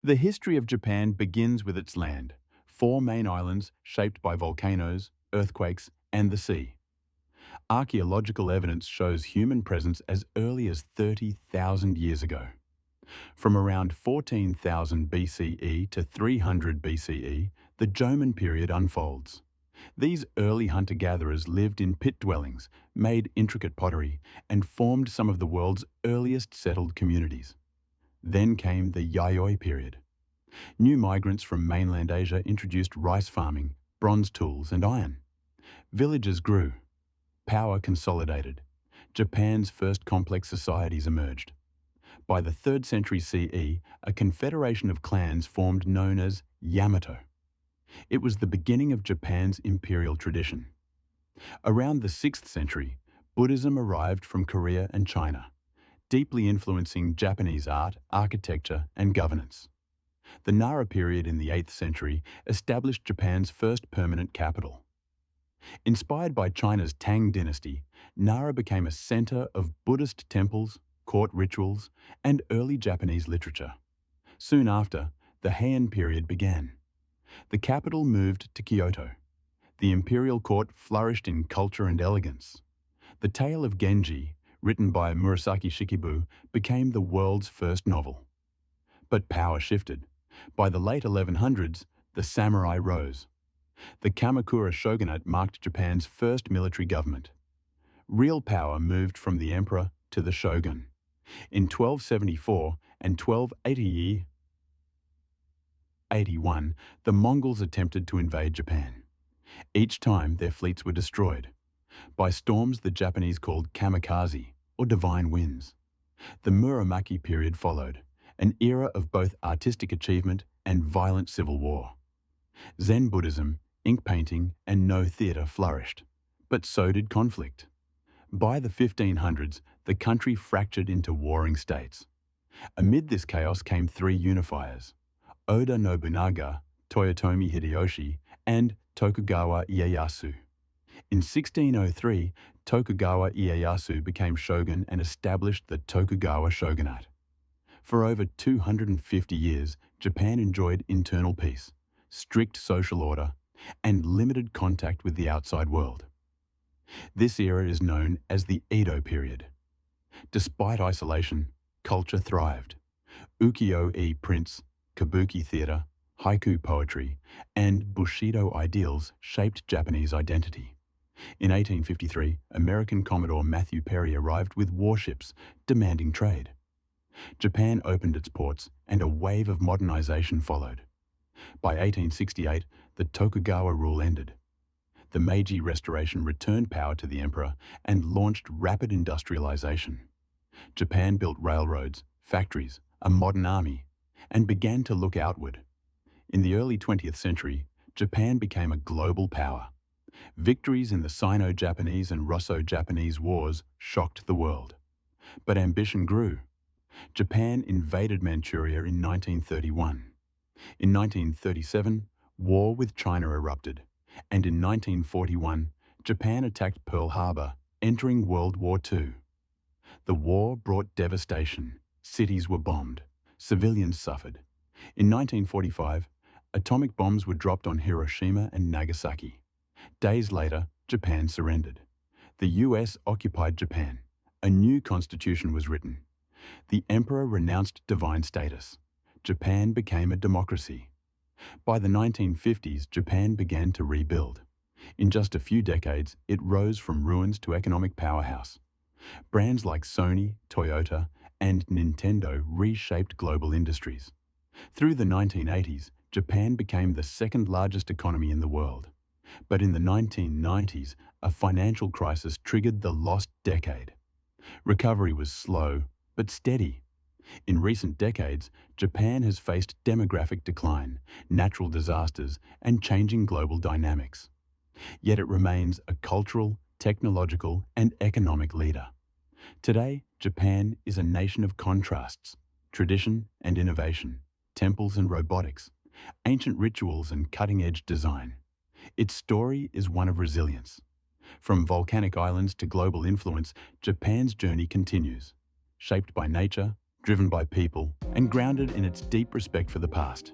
The history of Japan begins with its land, four main islands shaped by volcanoes, earthquakes, and the sea. Archaeological evidence shows human presence as early as 30,000 years ago. From around 14,000 BCE to 300 BCE, the Jomon period unfolds. These early hunter-gatherers lived in pit dwellings, made intricate pottery, and formed some of the world's earliest settled communities. Then came the Yayoi period. New migrants from mainland Asia introduced rice farming, bronze tools, and iron. Villages grew. Power consolidated. Japan's first complex societies emerged. By the 3rd century CE, a confederation of clans formed known as Yamato. It was the beginning of Japan's imperial tradition. Around the 6th century, Buddhism arrived from Korea and China, deeply influencing Japanese art, architecture, and governance. The Nara period in the 8th century established Japan's first permanent capital. Inspired by China's Tang dynasty, Nara became a center of Buddhist temples, court rituals, and early Japanese literature. Soon after, the Heian period began. The capital moved to Kyoto. The imperial court flourished in culture and elegance. The Tale of Genji, written by Murasaki Shikibu, became the world's first novel. But power shifted. By the late 1100s, the samurai rose. The Kamakura shogunate marked Japan's first military government. Real power moved from the emperor to the shogun. In 1274 and 1281, the Mongols attempted to invade Japan. Each time, their fleets were destroyed by storms the Japanese called kamikaze, or divine winds. The Muromachi period followed, an era of both artistic achievement and violent civil war. Zen Buddhism, ink painting, and no theatre flourished, but so did conflict. By the 1500s, the country fractured into warring states. Amid this chaos came three unifiers: Oda Nobunaga, Toyotomi Hideyoshi, and Tokugawa Ieyasu. In 1603, Tokugawa Ieyasu became shogun and established the Tokugawa shogunate. For over 250 years, Japan enjoyed internal peace, strict social order, and limited contact with the outside world. This era is known as the Edo period. Despite isolation, culture thrived. Ukiyo-e prints, kabuki theatre, haiku poetry, and Bushido ideals shaped Japanese identity. In 1853, American Commodore Matthew Perry arrived with warships demanding trade. Japan opened its ports and a wave of modernization followed. By 1868, the Tokugawa rule ended. The Meiji Restoration returned power to the emperor and launched rapid industrialization. Japan built railroads, factories, a modern army, and began to look outward. In the early 20th century, Japan became a global power. Victories in the Sino-Japanese and Russo-Japanese wars shocked the world. But ambition grew. Japan invaded Manchuria in 1931. In 1937, war with China erupted, and in 1941, Japan attacked Pearl Harbor, entering World War II. The war brought devastation. Cities were bombed. Civilians suffered. In 1945, atomic bombs were dropped on Hiroshima and Nagasaki. Days later, Japan surrendered. The US occupied Japan. A new constitution was written. The emperor renounced divine status. Japan became a democracy. By the 1950s, Japan began to rebuild. In just a few decades, it rose from ruins to economic powerhouse. Brands like Sony, Toyota, and Nintendo reshaped global industries. Through the 1980s, Japan became the second largest economy in the world. But in the 1990s, a financial crisis triggered the lost decade. Recovery was slow, but steady. In recent decades, Japan has faced demographic decline, natural disasters, and changing global dynamics. Yet it remains a cultural, technological, and economic leader. Today, Japan is a nation of contrasts: tradition and innovation, temples and robotics, ancient rituals and cutting-edge design. Its story is one of resilience. From volcanic islands to global influence, Japan's journey continues, shaped by nature, driven by people and grounded in its deep respect for the past.